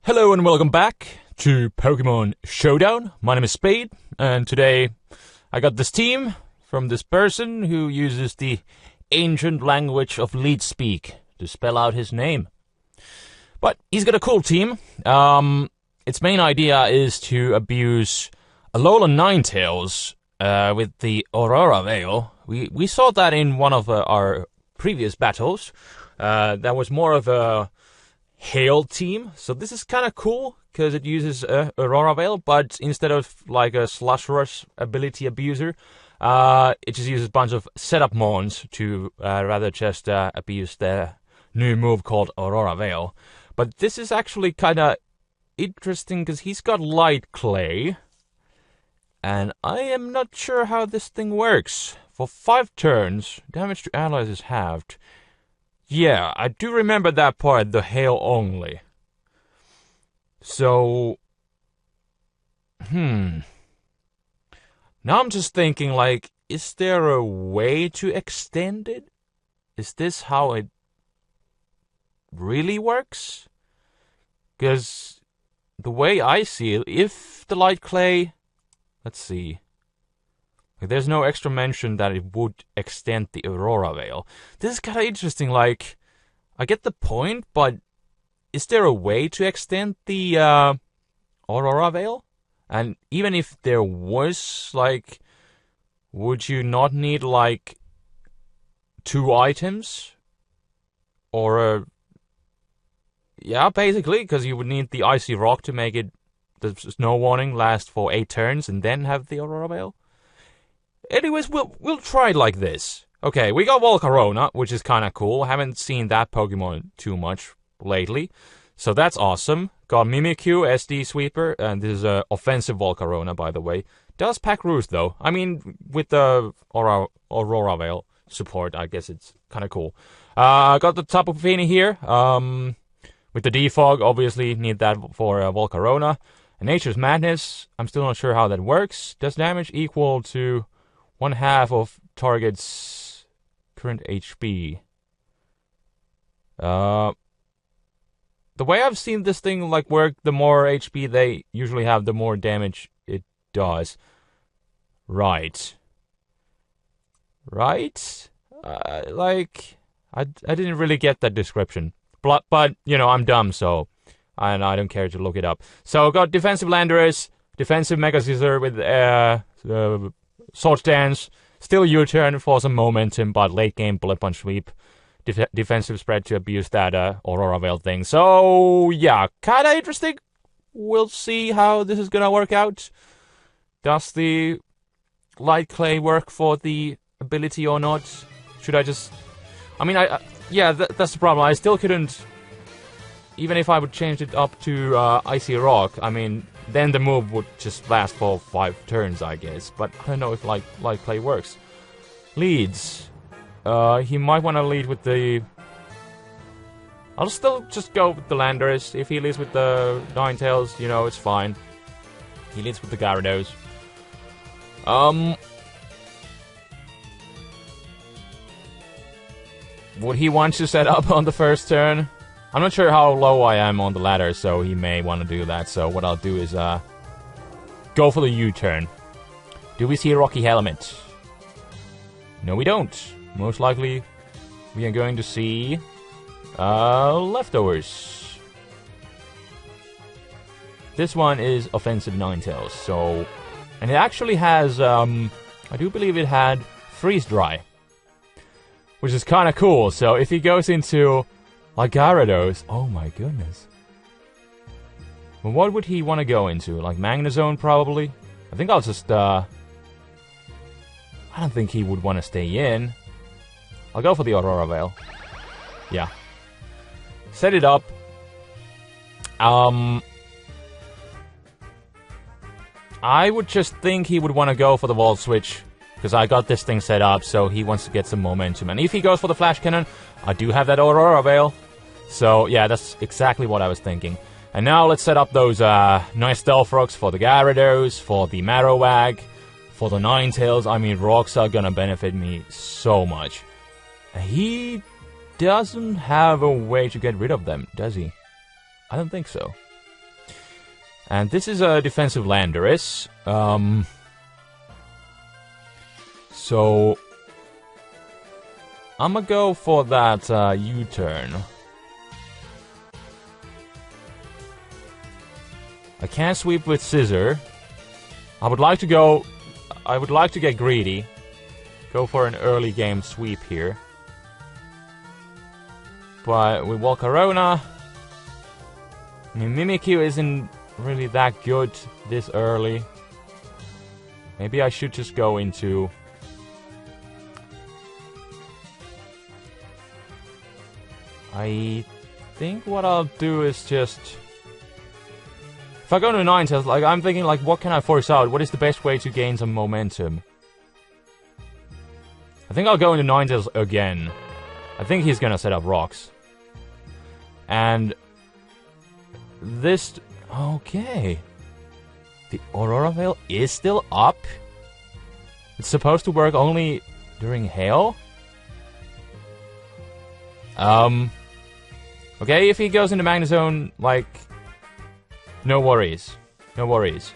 Hello and welcome back to Pokemon Showdown. My name is Spade, and today I got this team from this person who uses the ancient language of lead speak to spell out his name. But he's got a cool team. Its main idea is to abuse Alolan Ninetales with the Aurora Veil. We saw that in one of our previous battles. That was more of a Hail team, so this is kind of cool because it uses Aurora Veil, but instead of like a Slush Rush ability abuser, it just uses a bunch of setup mons to rather just abuse the new move called Aurora Veil. But this is actually kind of interesting because he's got Light Clay, and I am not sure how this thing works. For 5 turns, damage to allies is halved. Yeah, I do remember that part, the hail only. So, now I'm just thinking, like, is there a way to extend it? Is this how it really works? Because the way I see it, if the Light Clay, let's see. There's no extra mention that it would extend the Aurora Veil. This is kind of interesting, like, I get the point, but is there a way to extend the Aurora Veil? And even if there was, like, would you not need, like, 2 items? Or, yeah, basically, because you would need the Icy Rock to make it, the Snow Warning last for 8 turns and then have the Aurora Veil. Anyways, we'll try it like this. Okay, we got Volcarona, which is kind of cool. Haven't seen that Pokemon too much lately, so that's awesome. Got Mimikyu, SD Sweeper, and this is a offensive Volcarona, by the way. Does pack Roost, though. I mean, with the Aurora Veil support, I guess it's kind of cool. Got the Tapu Fini here. With the Defog, obviously need that for Volcarona. And Nature's Madness, I'm still not sure how that works. Does damage equal to 1/2 of target's current HP. The way I've seen this thing like work, the more HP they usually have, the more damage it does. Right. Right? Like, I didn't really get that description. But you know, I'm dumb, so and I don't care to look it up. So got defensive Landorus, defensive Mega Scissor with Sword Dance, still U-turn for some momentum, but late game Bullet Punch Sweep, defensive spread to abuse that Aurora Veil thing. So yeah, kinda interesting. We'll see how this is gonna work out. Does the Light Clay work for the ability or not? Should I just... I mean, yeah, that's the problem. I still couldn't... Even if I would change it up to Icy Rock, I mean, then the move would just last for 5 turns, I guess. But I don't know if Light Clay works. Leads. He might want to lead with the... I'll still just go with the Landorus. If he leads with the Ninetales, you know, it's fine. He leads with the Gyarados. Would he want to set up on the first turn? I'm not sure how low I am on the ladder, so he may want to do that. So what I'll do is go for the U-turn. Do we see a Rocky Helmet? No, we don't. Most likely, we are going to see Leftovers. This one is offensive Ninetales, so... And it actually has, I do believe it had Freeze Dry, which is kind of cool. So if he goes into... like Gyarados. Oh my goodness. Well, what would he want to go into? Like Magnezone, probably? I think I'll just, I don't think he would want to stay in. I'll go for the Aurora Veil. Yeah. Set it up. I would just think he would want to go for the Volt Switch, because I got this thing set up, so he wants to get some momentum. And if he goes for the Flash Cannon, I do have that Aurora Veil. So, yeah, that's exactly what I was thinking. And now let's set up those nice Stealth Rocks for the Gyarados, for the Marowak, for the Ninetales. I mean, rocks are gonna benefit me so much. He doesn't have a way to get rid of them, does he? I don't think so. And this is a defensive Landorus. So I'm gonna go for that U-turn. I can't sweep with Scissor. I would like to get greedy. Go for an early game sweep here. But with Volcarona, I mean, Mimikyu isn't really that good this early. Maybe I should just go into... I think what I'll do is just... If I go to Ninetales, like, I'm thinking, like, what can I force out? What is the best way to gain some momentum? I think I'll go into Ninetales again. I think he's gonna set up rocks. And... this... okay. The Aurora Veil is still up? It's supposed to work only during hail? Okay, if he goes into Magnezone, like... no worries. No worries.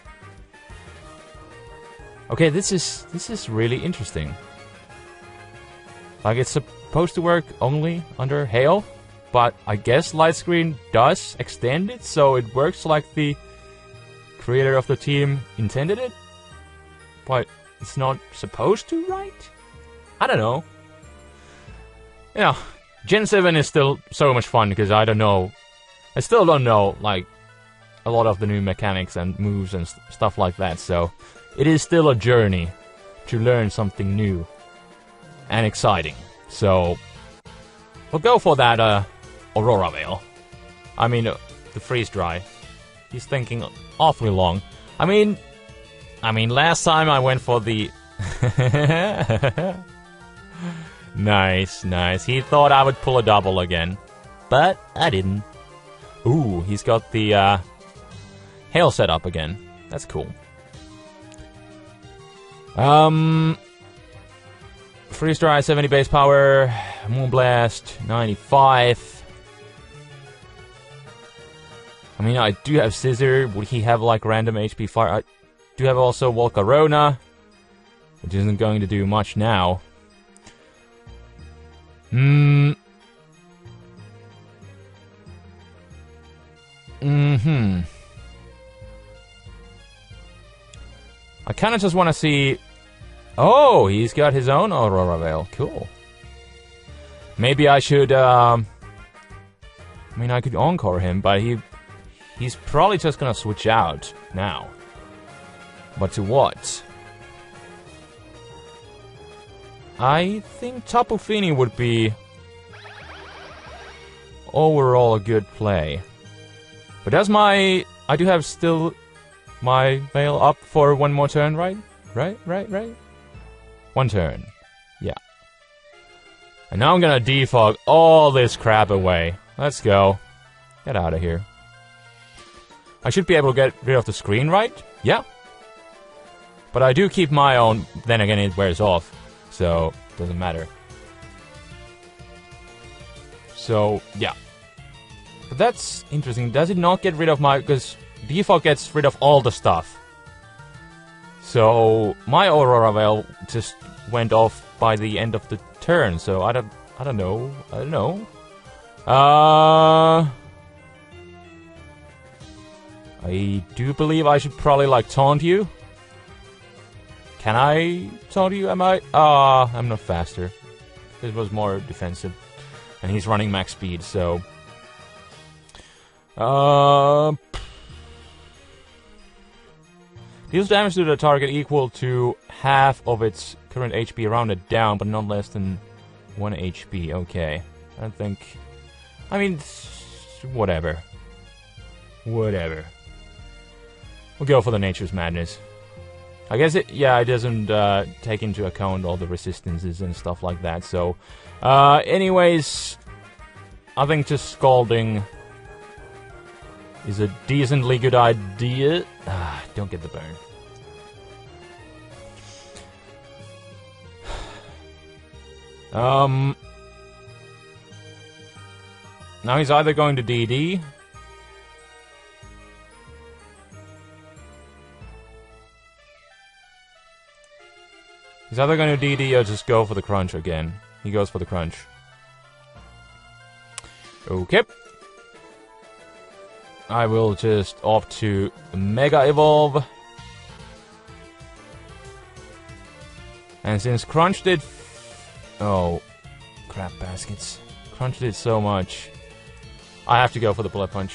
Okay, this is really interesting. Like, it's supposed to work only under hail, but I guess Light Screen does extend it, so it works like the creator of the team intended it. But it's not supposed to, right? I don't know. You know, Gen 7 is still so much fun, because I still don't know, like, a lot of the new mechanics and moves and stuff like that, so it is still a journey to learn something new and exciting. So we'll go for that Aurora Veil. I mean, the freeze dry. He's thinking awfully long. I mean, last time I went for the... Nice, nice. He thought I would pull a double again, but I didn't. Ooh, he's got the hail set up again. That's cool. Freeze Dry, 70 base power. Moonblast, 95. I mean, I do have Scissor. Would he have, like, random HP fire? I do have also Volcarona, which isn't going to do much now. I kind of just want to see... oh, he's got his own Aurora Veil. Cool. Maybe I should, I mean, I could Encore him, but he's probably just gonna switch out now. But to what? I think Tapu Fini would be overall a good play. But that's my... I do have still my Veil up for one more turn, right? Right? One turn. Yeah. And now I'm gonna defog all this crap away. Let's go. Get out of here. I should be able to get rid of the screen, right? Yeah. But I do keep my own, then again it wears off. So, doesn't matter. So, yeah. But that's interesting. Does it not get rid of my... because default gets rid of all the stuff. So, my Aurora Veil just went off by the end of the turn, so I don't know. I do believe I should probably, like, taunt you. Can I taunt you? Am I? I'm not faster. This was more defensive. And he's running max speed, so... deals damage to the target equal to half of its current HP rounded down, but not less than 1 HP. Okay. I don't think... I mean, whatever. Whatever. We'll go for the Nature's Madness. I guess it doesn't take into account all the resistances and stuff like that, so... anyways... I think just Scalding... is a decently good idea. Don't get the burn. Now he's either going to DD. He's either gonna DD or just go for the crunch again. He goes for the crunch. Okay. I will just opt to Mega Evolve. And since Crunch did... Oh, crap baskets. Crunch did so much. I have to go for the Bullet Punch.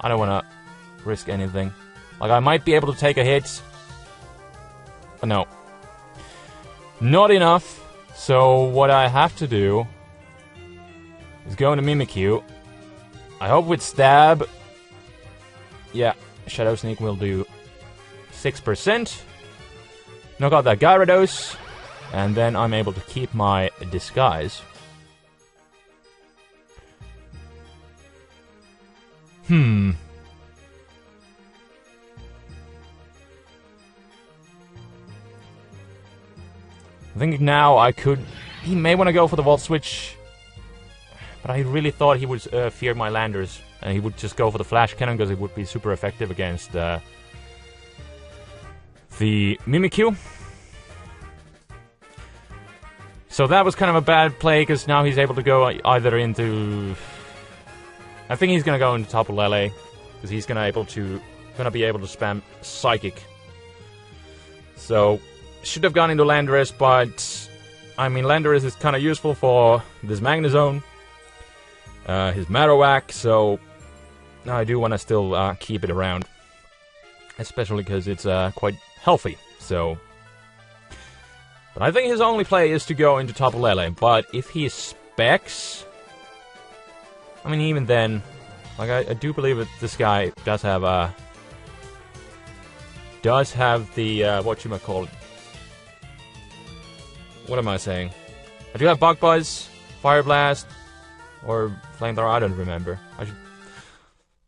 I don't want to risk anything. Like, I might be able to take a hit. But no. Not enough. So what I have to do is go into Mimikyu. I hope with Stab... Yeah, Shadow Sneak will do 6%. Knock out that Gyarados. And then I'm able to keep my Disguise. I think now I could... He may want to go for the Volt Switch. But I really thought he would fear my Landers. And he would just go for the Flash Cannon because it would be super effective against the Mimikyu. So that was kind of a bad play because now he's able to go either into... I think he's gonna go into Tapu Lele because he's gonna be able to spam Psychic. So should have gone into Landorus, but I mean Landorus is kind of useful for this Magnezone, his Marowak, so I do want to still keep it around, especially because it's quite healthy. So, but I think his only play is to go into Tapu Lele. But if he specs, I mean even then, like I do believe that this guy does have the whatchamacallit. What am I saying? I do have Bug Buzz, Fire Blast, or Flamethrower, I don't remember.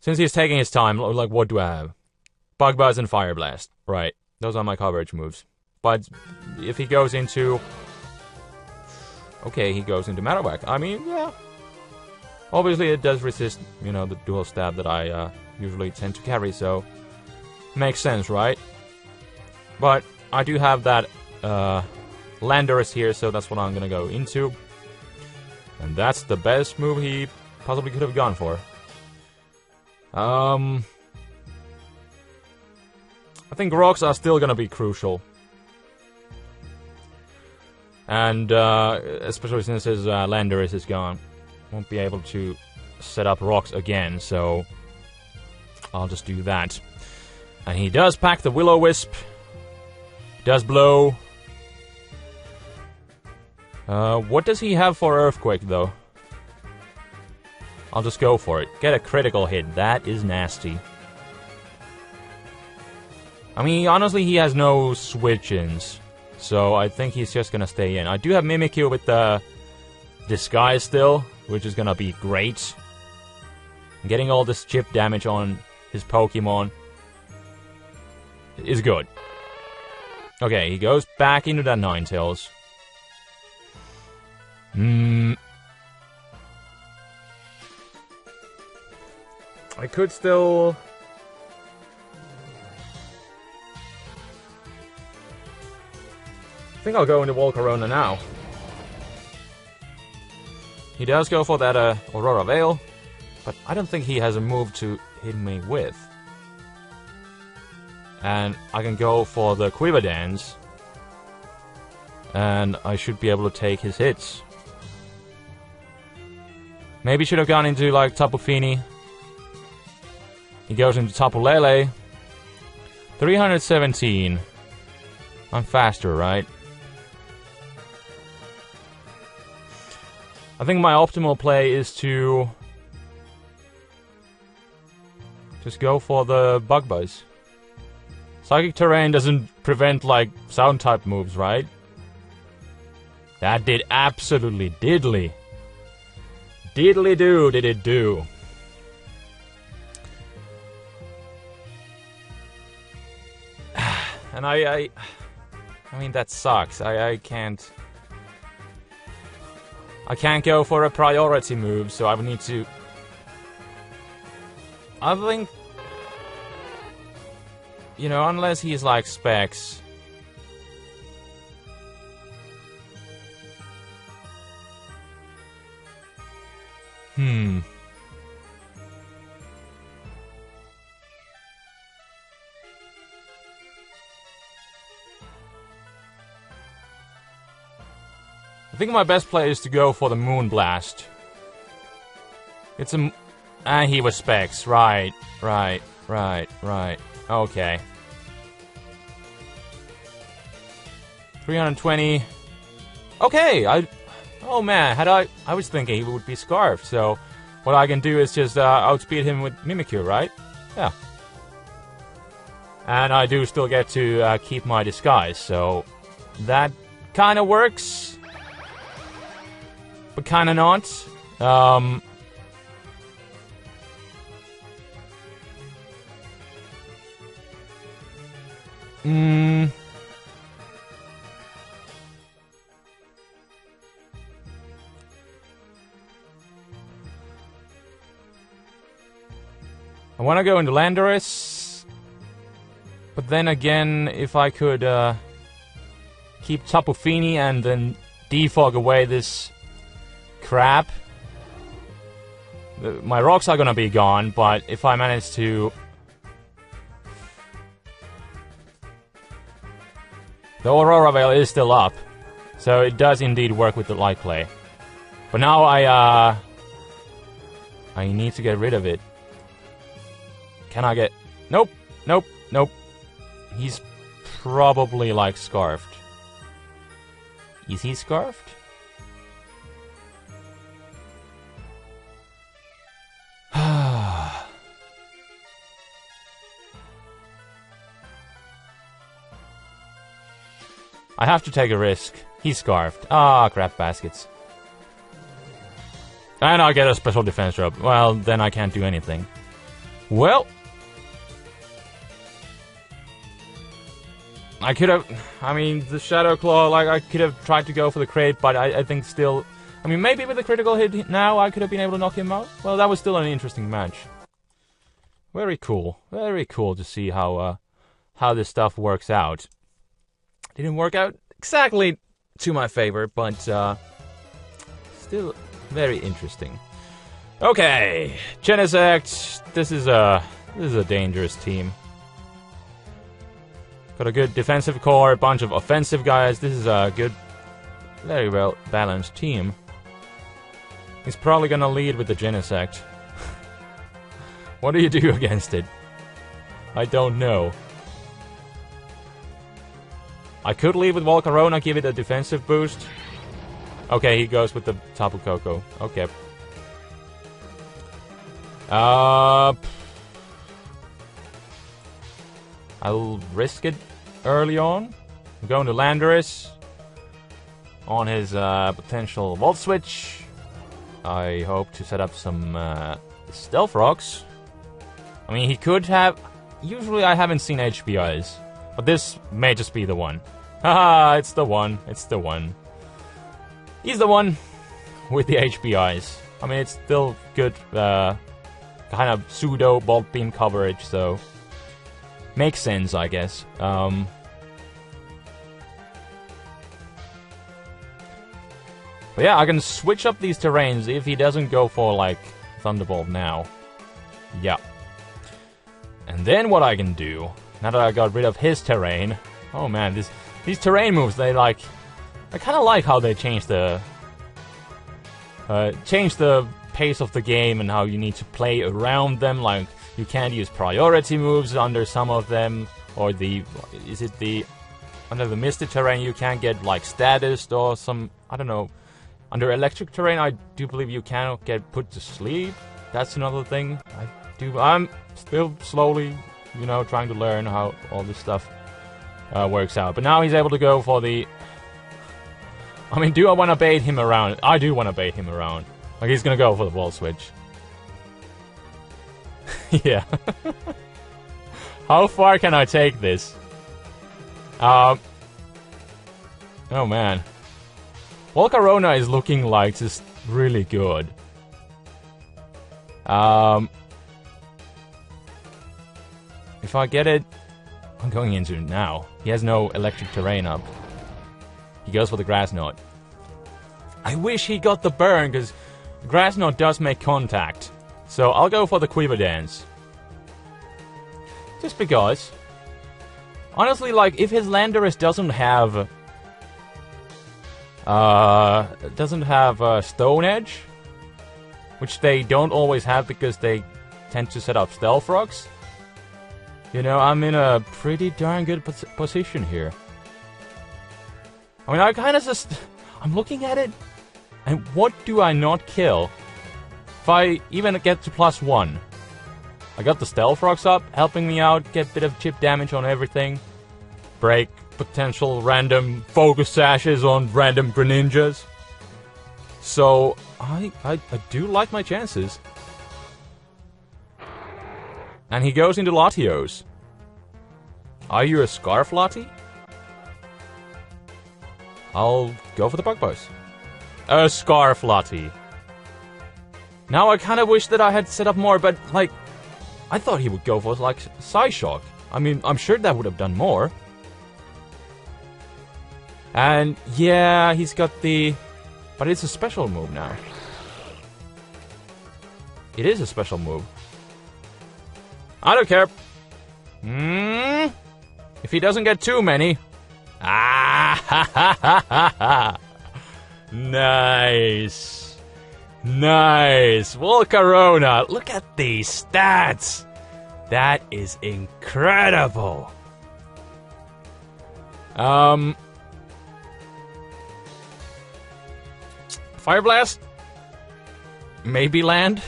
Since he's taking his time, like, what do I have? Bug Buzz and Fire Blast. Right. Those are my coverage moves. But if he goes into... Okay, he goes into Marowak. I mean, yeah. Obviously, it does resist, you know, the dual stab that I usually tend to carry, so... Makes sense, right? But I do have that Landorus here, so that's what I'm gonna go into. And that's the best move he possibly could have gone for. I think rocks are still gonna be crucial. And, especially since his Landorus is gone. Won't be able to set up rocks again, so... I'll just do that. And he does pack the Will-O-Wisp. Does blow. What does he have for Earthquake, though? I'll just go for it. Get a critical hit. That is nasty. I mean, honestly, he has no switch-ins. So I think he's just gonna stay in. I do have Mimikyu with the Disguise still, which is gonna be great. Getting all this chip damage on his Pokemon is good. Okay, he goes back into that Ninetales. I could still... I think I'll go into Volcarona now. He does go for that Aurora Veil, but I don't think he has a move to hit me with. And I can go for the Quiver Dance, and I should be able to take his hits. Maybe should have gone into, like, Tapu Fini. He goes into Tapu Lele. 317. I'm faster, right? I think my optimal play is to just go for the Bug Buzz. Psychic Terrain doesn't prevent, like, Sound-type moves, right? That did absolutely diddly. Diddly-do did it do. And I mean, that sucks. I can't go for a priority move, so I would need to... I think... You know, unless he's like Specs... I think my best play is to go for the Moon Blast. It's a... And he was Specs. Right. Okay. 320. Okay, oh man, I was thinking he would be Scarfed, so what I can do is just outspeed him with Mimikyu, right? Yeah. And I do still get to keep my disguise, so that kind of works. But kind of not. I want to go into Landorus, but then again, if I could keep Tapu Fini and then defog away this crap, my rocks are gonna be gone, but if I manage to... The Aurora Veil is still up, so it does indeed work with the Light Clay. But now I need to get rid of it. Can I get... Nope. He's probably, like, Scarfed. Is he Scarfed? I have to take a risk. He's Scarfed. Ah, crap baskets. And I get a special defense drop. Well, then I can't do anything. Well... I could have... I mean, the Shadow Claw, like, I could have tried to go for the crit, but I think still... I mean, maybe with a critical hit now, I could have been able to knock him out. Well, that was still an interesting match. Very cool. Very cool to see how this stuff works out. Didn't work out exactly to my favor, but still very interesting. Okay, Genesect. This is a dangerous team. Got a good defensive core, a bunch of offensive guys. This is a good, very well balanced team. He's probably gonna lead with the Genesect. What do you do against it? I don't know. I could lead with Volcarona, give it a defensive boost. Okay, he goes with the Tapu Koko. Okay. I'll risk it early on. I'm going to Landorus on his potential Volt Switch. I hope to set up some Stealth Rocks. I mean, he could have... Usually I haven't seen HBIs, but this may just be the one. Haha, it's the one. It's the one. He's the one with the HBIs. I mean, it's still good kind of pseudo Bolt Beam coverage, so... Makes sense, I guess. But yeah, I can switch up these terrains if he doesn't go for, like, Thunderbolt now. Yeah. And then what I can do, now that I got rid of his terrain... Oh man, these terrain moves, they like... I kind of like how they change the pace of the game and how you need to play around them, like... You can't use priority moves under some of them, or the... Is it the... Under the Misty terrain you can't get, like, status or some... I don't know. Under electric terrain I do believe you cannot get put to sleep. That's another thing. I'm still slowly, you know, trying to learn how all this stuff works out. But now he's able to go for the... I mean, do I want to bait him around? I do want to bait him around. Like, he's gonna go for the Volt Switch. Yeah. How far can I take this? Oh man. Volcarona is looking like just really good. If I get it... I'm going into it now. He has no electric terrain up. He goes for the Grass Knot. I wish he got the burn, because Grass Knot does make contact. So I'll go for the Quiver Dance. Just because. Honestly, like, if his Landorus doesn't have Stone Edge, which they don't always have because they tend to set up Stealth Rocks, you know, I'm in a pretty darn good position here. I mean, I kind of just... I'm looking at it, and what do I not kill? If I even get to +1. I got the Stealth Rocks up, helping me out, get a bit of chip damage on everything. Break potential random Focus Sashes on random Greninjas. So, I do like my chances. And he goes into Latios. Are you a Scarf Lati? I'll go for the Bug Buzz. A Scarf Lati. Now I kind of wish that I had set up more, but, like, I thought he would go for, like, Psyshock. I mean, I'm sure that would have done more. And, yeah, he's got the... But it's a special move now. It is a special move. I don't care. If he doesn't get too many. Ah, ha, ha, ha, ha, ha. Nice. Nice. Volcarona. Look at these stats. That is incredible. Fire Blast? Maybe land?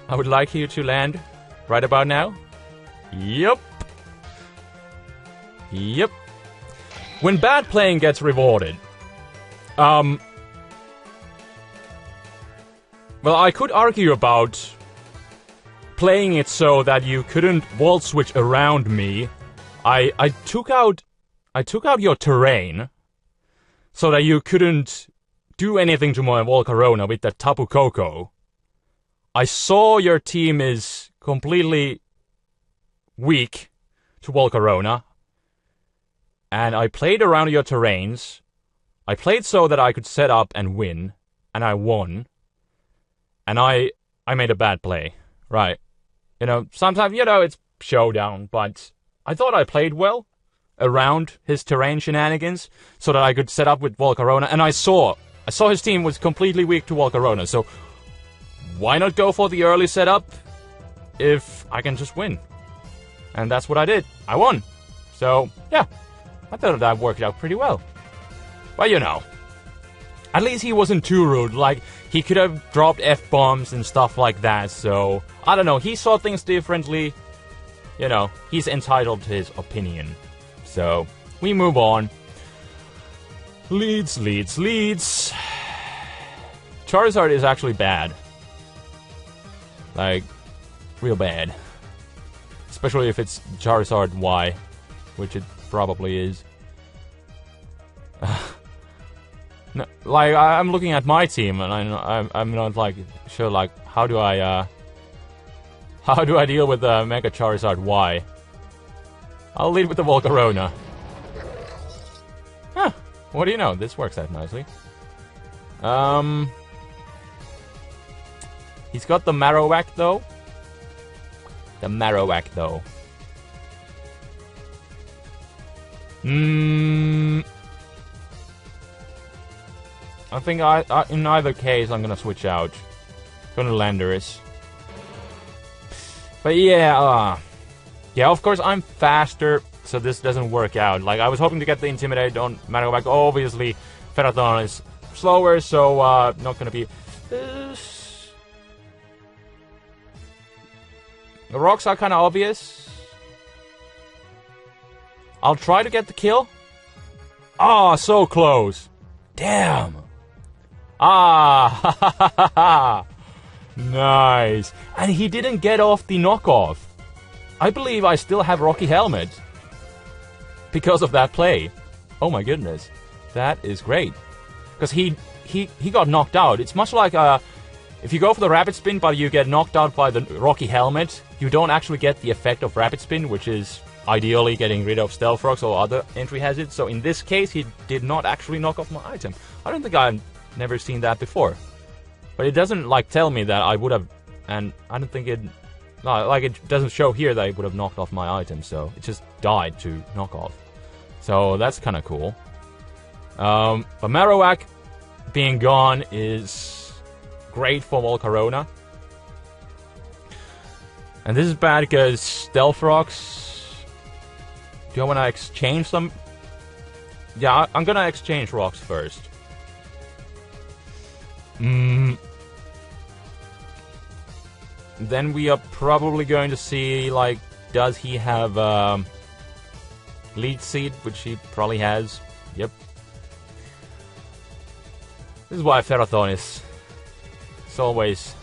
I would like you to land right about now. Yup. Yep. When bad playing gets rewarded. Well, I could argue about playing it so that you couldn't Volt Switch around me. I took out your terrain so that you couldn't do anything to my Volcarona with that Tapu Koko. I saw your team is completely weak to Volcarona. And I played around your terrains. I played so that I could set up and win. And I won. And I made a bad play. Right. You know, sometimes, you know, it's Showdown. But I thought I played well around his terrain shenanigans. So that I could set up with Volcarona. And I saw his team was completely weak to Volcarona. So why not go for the early setup if I can just win? And that's what I did. I won. So, yeah. I thought that worked out pretty well. But you know, at least he wasn't too rude. Like, he could have dropped F-bombs and stuff like that. So, I don't know. He saw things differently. You know, he's entitled to his opinion. So, we move on. Leads. Charizard is actually bad. Like, real bad. Especially if it's Charizard Y, which it probably is. No, like, I'm looking at my team, and I'm not like sure. Like, how do I deal with the Mega Charizard Y? I'll lead with the Volcarona. Huh? What do you know? This works out nicely. He's got the Marowak though. I think in either case I'm gonna switch out. Gonna Landorus. But yeah, of course I'm faster, so this doesn't work out. Like, I was hoping to get the Intimidate on Marowak. Obviously, Ferrothorn is slower, so not gonna be this. The rocks are kind of obvious. I'll try to get the kill. Ah, so close. Damn. Ah, nice. And he didn't get off the knockoff. I believe I still have Rocky Helmet because of that play. Oh my goodness. That is great. Because he got knocked out. It's much like if you go for the Rapid Spin but you get knocked out by the Rocky Helmet, you don't actually get the effect of Rapid Spin, which is ideally getting rid of Stealth Rocks or other entry hazards. So in this case, he did not actually knock off my item. I don't think I'm never seen that before. But it doesn't, like, tell me that I would have... And I don't think it... No, like, it doesn't show here that it would have knocked off my item, so it just died to knock off. So that's kind of cool. But Marowak being gone is great for Volcarona. And this is bad because Stealth Rocks... Do I want to exchange them? Yeah, I'm gonna exchange rocks first. Then we are probably going to see, like, does he have Leech Seed, which he probably has. Yep. This is why Ferrothorn is... It's always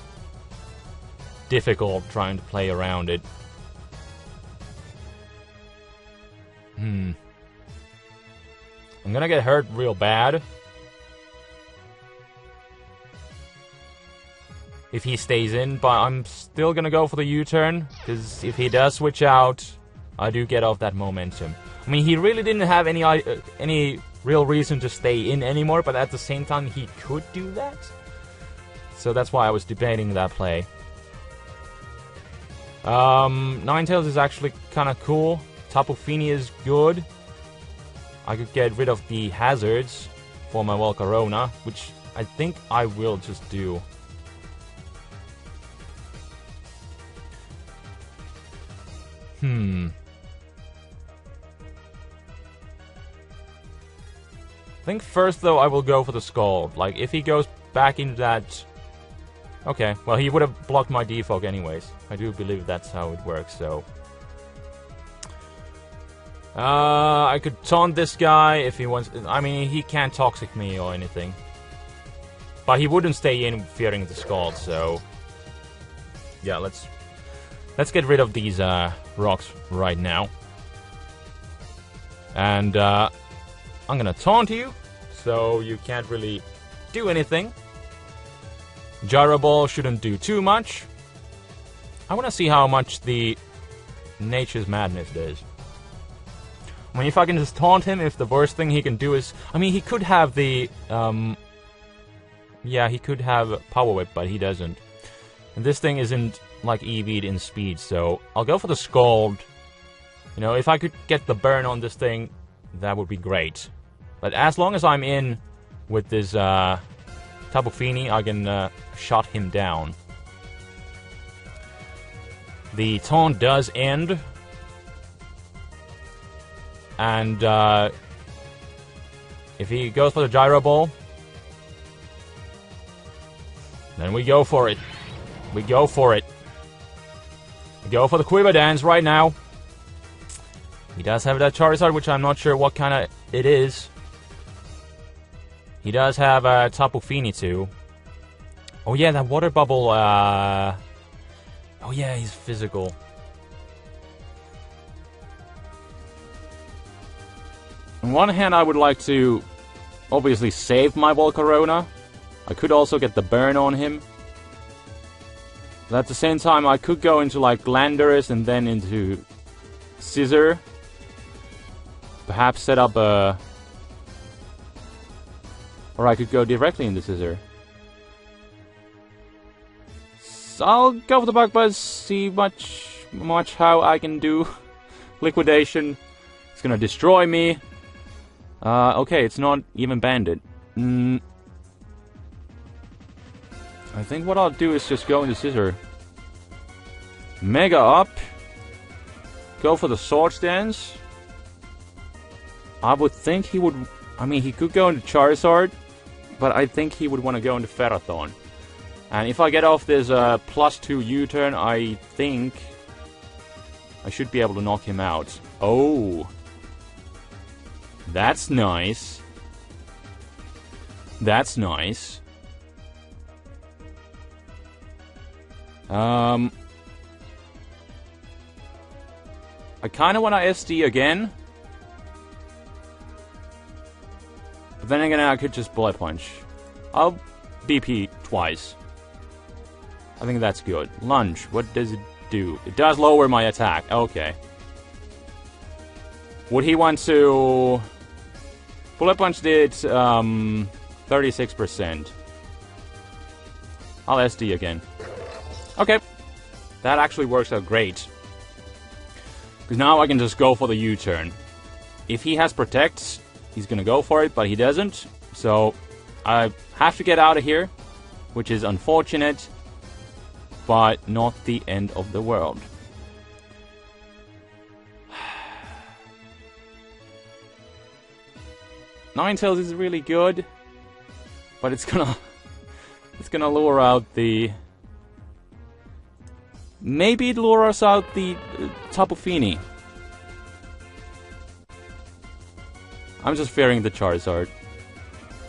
difficult trying to play around it. I'm gonna get hurt real bad if he stays in, but I'm still gonna go for the U-turn, because if he does switch out, I do get off that momentum. I mean, he really didn't have any real reason to stay in anymore, but at the same time, he could do that. So that's why I was debating that play. Ninetales is actually kind of cool. Tapu Fini is good. I could get rid of the hazards for my Volcarona, which I think I will just do. I think first, though, I will go for the Scald. Like, if he goes back into that... Okay, well, he would have blocked my Defog anyways. I do believe that's how it works, so... I could taunt this guy if he wants... I mean, he can't Toxic me or anything. But he wouldn't stay in fearing the Scald, so... Yeah, let's get rid of these rocks right now. And I'm gonna taunt you, so you can't really do anything. Gyro Ball shouldn't do too much. I wanna see how much the Nature's Madness does. I mean, if I can just taunt him, if the worst thing he can do is... I mean, he could have the... Yeah, he could have Power Whip, but he doesn't. And this thing isn't, like, EV'd in speed, so I'll go for the Scald. You know, if I could get the burn on this thing, that would be great. But as long as I'm in with this Tapu Fini, I can shut him down. The taunt does end. And if he goes for the Gyro Ball, then we go for it. We go for it. We go for the Quiver Dance right now. He does have that Charizard, which I'm not sure what kind of it is. He does have Tapu Fini too. Oh yeah, that Water Bubble. Oh yeah, he's physical. On one hand, I would like to obviously save my Volcarona. I could also get the burn on him. But at the same time, I could go into like Glandorus and then into Scissor. Perhaps set up a... Or I could go directly into Scissor. So I'll go for the Bug Buzz, see much how I can do. Liquidation. It's gonna destroy me. Okay, it's not even Bandit. I think what I'll do is just go into Scissor. Mega up. Go for the Swords Dance. I would think he would... I mean, he could go into Charizard, but I think he would want to go into Ferrothorn. And if I get off this +2 U-turn, I think I should be able to knock him out. Oh... That's nice. That's nice. I kind of want to SD again. But then again, I could just Bullet Punch. I'll BP twice. I think that's good. Lunge, what does it do? It does lower my attack. Okay. Would he want to... Bullet Punch did 36%. I'll SD again. Okay. That actually works out great. Because now I can just go for the U-turn. If he has Protects, he's gonna go for it, but he doesn't. So I have to get out of here, which is unfortunate, but not the end of the world. Ninetales is really good, but it's gonna lure out the... Maybe it lures out the Tapu Fini. I'm just fearing the Charizard.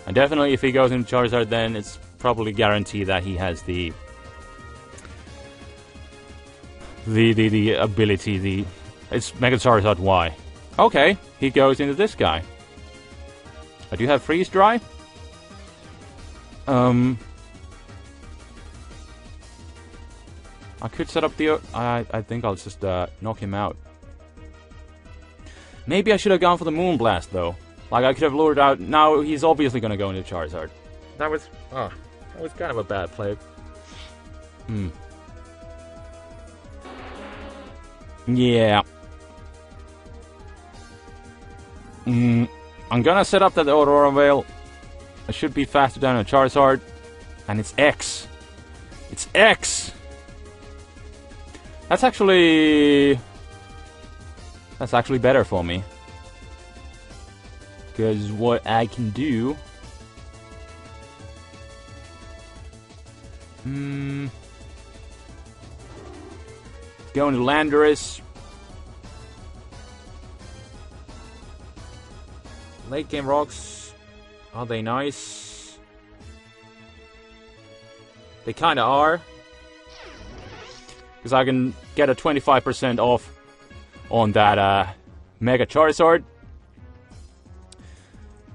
And definitely if he goes into Charizard, then it's probably guaranteed that he has the ability, it's Mega Charizard Y. Okay, he goes into this guy. I do have Freeze Dry. I could set up the... I think I'll just knock him out. Maybe I should have gone for the Moonblast, though. Like, I could have lured out... Now, he's obviously going to go into Charizard. That was kind of a bad play. Yeah. I'm gonna set up that Aurora Veil. I should be faster than a Charizard. And it's X. It's X! That's actually better for me. Because what I can do... Go into Landorus. Late game rocks. Are they nice? They kinda are. Because I can get a 25% off on that Mega Charizard.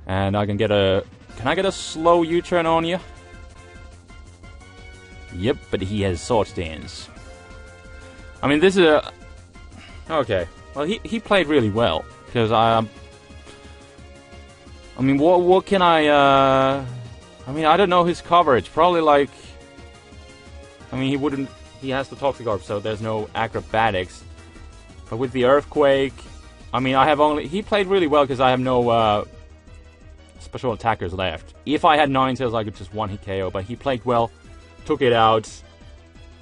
And I can get a... Can I get a slow U-turn on you? Yep, but he has Sword Stance. I mean, this is a... Okay. Well, he played really well. Because I mean, what can I mean, I don't know his coverage. Probably like... I mean, he wouldn't... He has the Toxic Orb, so there's no acrobatics. But with the Earthquake... I mean, I have only... He played really well because I have no special attackers left. If I had Ninetales, I could just one-hit KO. But he played well. Took it out.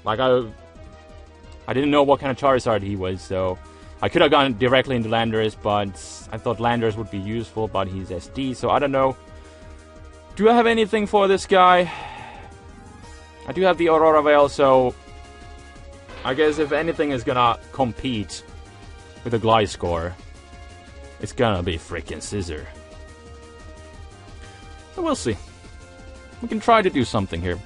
Like, I didn't know what kind of Charizard he was, so... I could have gone directly into Landorus, but I thought Landorus would be useful, but he's SD, so I don't know. Do I have anything for this guy? I do have the Aurora Veil, so... I guess if anything is gonna compete with a Gliscor, it's gonna be freaking Scissor. But we'll see. We can try to do something here.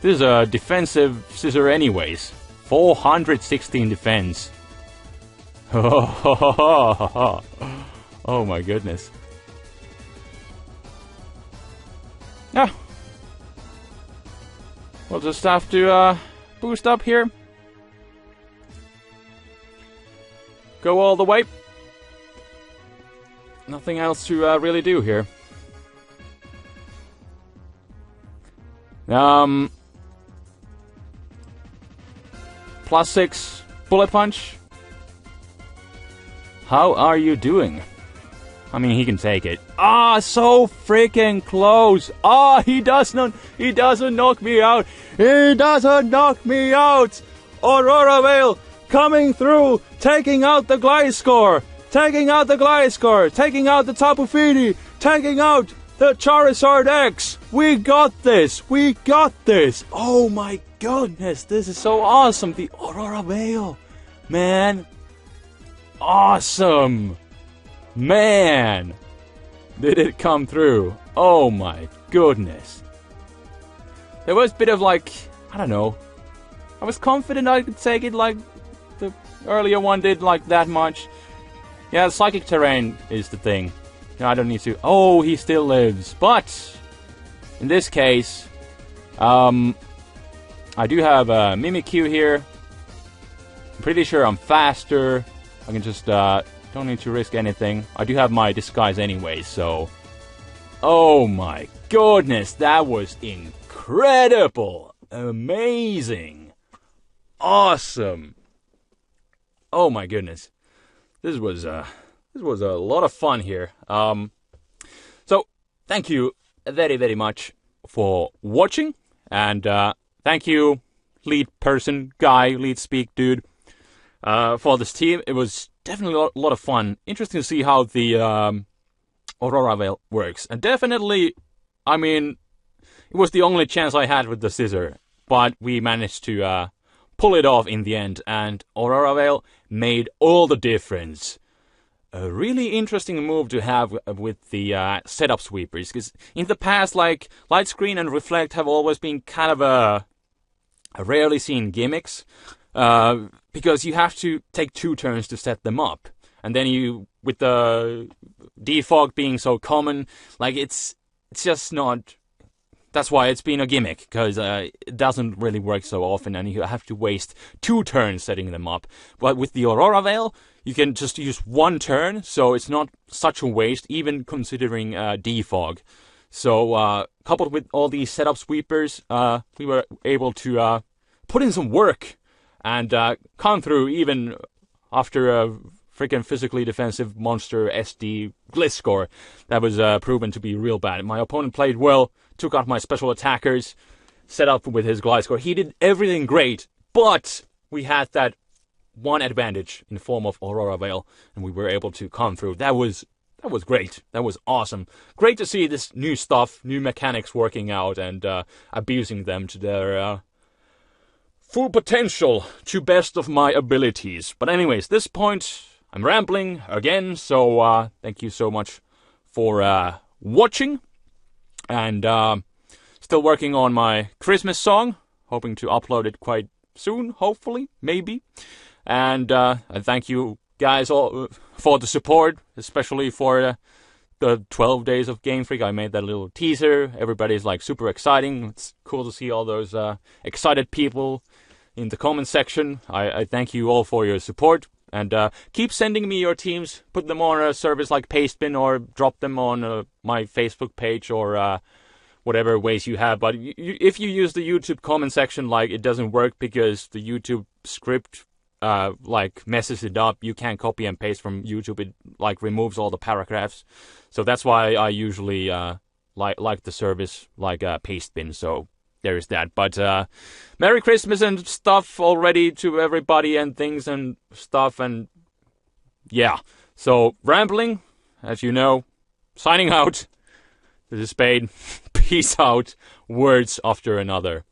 This is a defensive Scissor anyways. 416 defense. Oh my goodness. Yeah. We'll just have to boost up here. Go all the way. Nothing else to really do here. +6 Bullet Punch. How are you doing? I mean, he can take it. Ah, so freaking close. Ah, he doesn't knock me out. He doesn't knock me out. Aurora Veil coming through, taking out the Gliscor, taking out the Gliscor, taking out the Tapu Fini, taking out the Charizard X. We got this. We got this. Oh my goodness, this is so awesome. The Aurora Veil, man. Awesome! Man! Did it come through? Oh my goodness. There was a bit of like, I don't know. I was confident I could take it like the earlier one did, like that much. Yeah, Psychic Terrain is the thing. You know, I don't need to... Oh, he still lives. But, in this case, I do have a Mimikyu here. I'm pretty sure I'm faster. I can just, don't need to risk anything. I do have my disguise anyway, so... Oh my goodness, that was incredible! Amazing! Awesome! Oh my goodness. This was a lot of fun here. So, thank you very, very much for watching. And thank you, lead person, guy, lead speak dude, for this team. It was definitely a lot of fun. Interesting to see how the Aurora Veil works. And definitely, I mean, it was the only chance I had with the scissor. But we managed to pull it off in the end. And Aurora Veil made all the difference. A really interesting move to have with the setup sweepers, because in the past, like, Light Screen and Reflect have always been kind of a rarely seen gimmicks, because you have to take 2 turns to set them up, and then you, with the defog being so common, like, it's just not. That's why it's been a gimmick, because it doesn't really work so often, and you have to waste 2 turns setting them up. But with the Aurora Veil, you can just use 1 turn, so it's not such a waste, even considering defog. So, coupled with all these setup sweepers, we were able to put in some work and come through even after a freaking physically defensive monster SD Gliscor that was proven to be real bad. My opponent played well, took out my special attackers, set up with his Gliscor. He did everything great, but we had that one advantage in the form of Aurora Veil, and we were able to come through. That was great. That was awesome. Great to see this new stuff, new mechanics working out and abusing them to their full potential, to best of my abilities. But anyways, this point, I'm rambling again, so thank you so much for watching. And still working on my Christmas song, hoping to upload it quite soon, hopefully, maybe. And I thank you guys all for the support, especially for the 12 days of Game Freak. I made that little teaser. Everybody's like super exciting. It's cool to see all those excited people in the comment section. I thank you all for your support. And keep sending me your teams. Put them on a service like Pastebin, or drop them on my Facebook page, or whatever ways you have. But if you use the YouTube comment section, like, it doesn't work because the YouTube script like messes it up. You can't copy and paste from YouTube. It like removes all the paragraphs. So that's why I usually like the service like Pastebin. So there is that. But Merry Christmas and stuff already to everybody, and things and stuff, and yeah. So rambling, as you know, signing out. This is Spade. Peace out. Words after another.